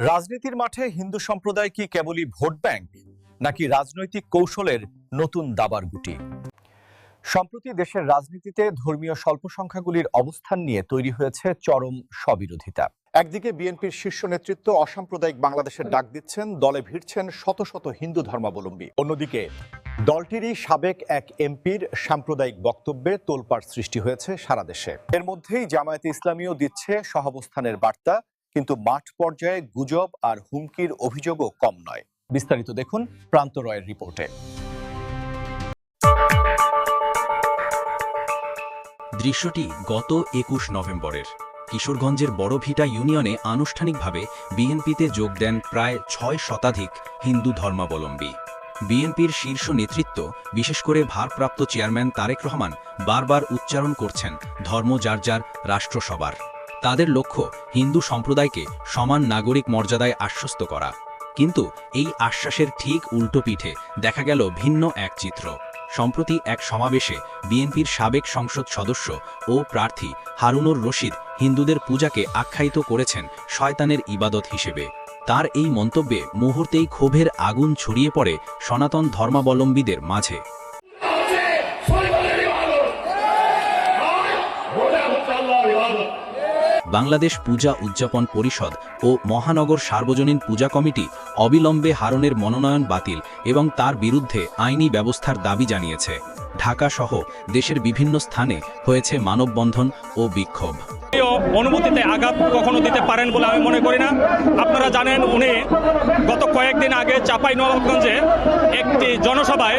রাজনীতির মাঠে হিন্দু সম্প্রদায় কি কেবলই ভোট ব্যাংক নাকি রাজনৈতিক কৌশলের নতুন দাবার গুটি? সম্প্রতি দেশের রাজনীতিতে ধর্মীয় স্বল্পসংখ্যাগুলির অবস্থান নিয়ে তৈরি হয়েছে চরম স্ববিরোধিতা। একদিকে বিএনপির শীর্ষ নেতৃত্ব অসাম্প্রদায়িক বাংলাদেশের ডাক দিচ্ছেন, দলে ভিড়ছেন শত শত হিন্দু ধর্মাবলম্বী। অন্যদিকে দলটিরই সাবেক এক এমপির সাম্প্রদায়িক বক্তব্যে তোলপাড় সৃষ্টি হয়েছে সারা দেশে। এর মধ্যেই জামায়াতে ইসলামীও দিচ্ছে সহাবস্থানের বার্তা, কিন্তু মাঠ পর্যায়ে গুজব আর হুমকির অভিযোগও কম নয়। বিস্তারিত দেখুন প্রান্ত রয়ের রিপোর্টে। দৃশ্যটি গত ২১ নভেম্বরের। কিশোরগঞ্জের বড়ভিটা ইউনিয়নে আনুষ্ঠানিকভাবে বিএনপিতে যোগ দেন প্রায় ৬ শতাধিক হিন্দু ধর্মাবলম্বী। বিএনপির শীর্ষ নেতৃত্ব, বিশেষ করে ভারপ্রাপ্ত চেয়ারম্যান তারেক রহমান বারবার উচ্চারণ করছেন ধর্ম যার যার, রাষ্ট্র সবার। তাদের লক্ষ্য হিন্দু সম্প্রদায়কে সমান নাগরিক মর্যাদায় আশ্বস্ত করা। কিন্তু এই আশ্বাসের ঠিক উল্টো পিঠে দেখা গেল ভিন্ন এক চিত্র। সম্প্রতি এক সমাবেশে বিএনপির সাবেক সংসদ সদস্য ও প্রার্থী হারুনুর রশিদ হিন্দুদের পূজাকে আখ্যায়িত করেছেন শয়তানের ইবাদত হিসেবে। তার এই মন্তব্যে মুহূর্তেই ক্ষোভের আগুন ছড়িয়ে পড়ে সনাতন ধর্মাবলম্বীদের মাঝে। বাংলাদেশ পূজা উদযাপন পরিষদ ও মহানগর সার্বজনীন পূজা কমিটি অবিলম্বে হারুনের মনোনয়ন বাতিল এবং তার বিরুদ্ধে আইনি ব্যবস্থার দাবি জানিয়েছে। ঢাকা সহ দেশের বিভিন্ন স্থানে হয়েছে মানববন্ধন ও বিক্ষোভ। অনুমতিতে আঘাত কখনো দিতে পারেন বলে আমি মনে করি না। আপনারা জানেন, উনি গত কয়েকদিন আগে চাঁপাইনবাবগঞ্জে একটি জনসভায়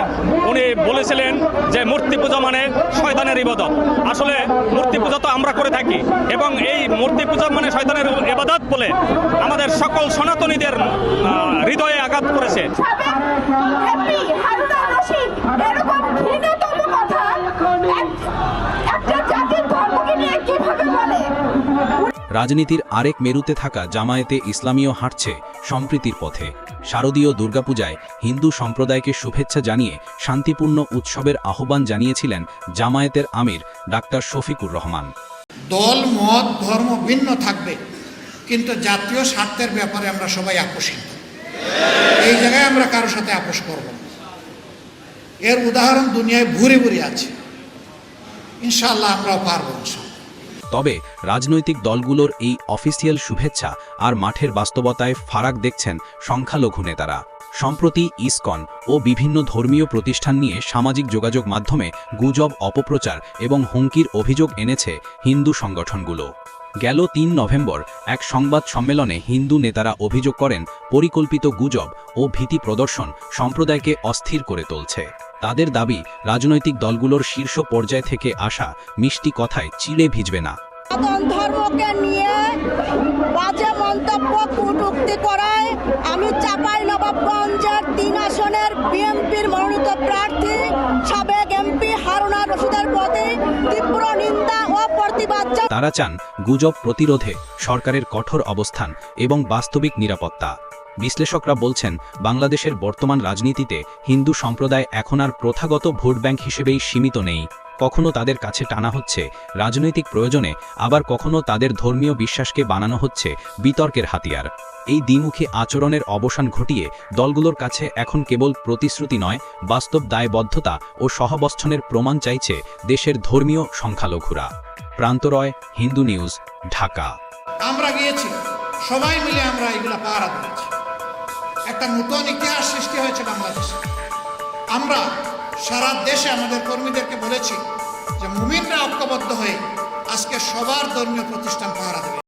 উনি বলেছিলেন যে মূর্তি পূজা মানে শয়তানের ইবাদত। আসলে মূর্তি পূজা তো আমরা করে থাকি, এবং এই মূর্তি পূজা মানে শয়তানের ইবাদত বলে আমাদের সকল সনাতনীদের হৃদয়ে আঘাত করেছে। রাজনীতির আরেক মেরুতে থাকা জামায়াতে ইসলামীও হাঁটছে সম্প্রীতির পথে। শারদীয় দুর্গাপূজায় হিন্দু সম্প্রদায়কে শুভেচ্ছা জানিয়ে শান্তিপূর্ণ উৎসবের আহ্বান জানিয়েছিলেন জামায়াতের আমির ডাক্তার শফিকুর রহমান। দল মত ধর্ম ভিন্ন থাকবে, কিন্তু জাতীয় স্বার্থের ব্যাপারে আমরা সবাই আপোষহীন। এই জায়গায় আমরা কারোর সাথে আপোষ করব না। এর উদাহরণ দুনিয়ায় ভুরি ভুরি আছে। ইনশাআল্লাহ আমরাও পারব। তবে রাজনৈতিক দলগুলোর এই অফিসিয়াল শুভেচ্ছা আর মাঠের বাস্তবতায় ফারাক দেখছেন সংখ্যালঘু নেতারা। সম্প্রতি ইসকন ও বিভিন্ন ধর্মীয় প্রতিষ্ঠান নিয়ে সামাজিক যোগাযোগ মাধ্যমে গুজব, অপপ্রচার এবং হুমকির অভিযোগ এনেছে হিন্দু সংগঠনগুলো। গেল ৩ নভেম্বর এক সংবাদ সম্মেলনে হিন্দু নেতারা অভিযোগ করেন, পরিকল্পিত গুজব ও ভীতি প্রদর্শন সম্প্রদায়কে অস্থির করে তুলছে। তাদের দাবি, রাজনৈতিক দলগুলোর শীর্ষ পর্যায় থেকে আসা মিষ্টি কথায় চিড়ে ভিজবে না। ধর্মকে নিয়ে বাজে মন্তব্য, কটূক্তি করায় আমি চাঁপাইনবাবগঞ্জের ৩ আসনের বিএনপির মনোনীত প্রার্থী সাবেক এমপি হারুনুর রশিদের প্রতি তীব্র নিন্দা ও প্রতিবাদ। তারা চান গুজব প্রতিরোধে সরকারের কঠোর অবস্থান এবং বাস্তবিক নিরাপত্তা। বিশ্লেষকরা বলছেন, বাংলাদেশের বর্তমান রাজনীতিতে হিন্দু সম্প্রদায় এখন আর প্রথাগত ভোট ব্যাংক হিসেবেই সীমিত নেই। কখনো তাদের কাছে টানা হচ্ছে রাজনৈতিক প্রয়োজনে, আবার কখনো তাদের ধর্মীয় বিশ্বাসকে বানানো হচ্ছে বিতর্কের হাতিয়ার। এই দ্বিমুখী আচরণের অবসান ঘটিয়ে দলগুলোর কাছে এখন কেবল প্রতিশ্রুতি নয়, বাস্তব দায়বদ্ধতা ও সহাবস্থানের প্রমাণ চাইছে দেশের ধর্মীয় সংখ্যালঘুরা। প্রান্তরয়, হিন্দু নিউজ, ঢাকা। আমরা গিয়েছি, সবাই মিলে আমরা এগুলা পাহারা দিয়েছি। একটা নতুন ইতিহাস সৃষ্টি হয়েছে বাংলাদেশে। আমরা সারা দেশে আমাদের কর্মীদেরকে বলেছি যে মুমিনরা ঐক্যবদ্ধ হয়ে আজকে সবার ধর্মীয় প্রতিষ্ঠান পাহারা দেবে।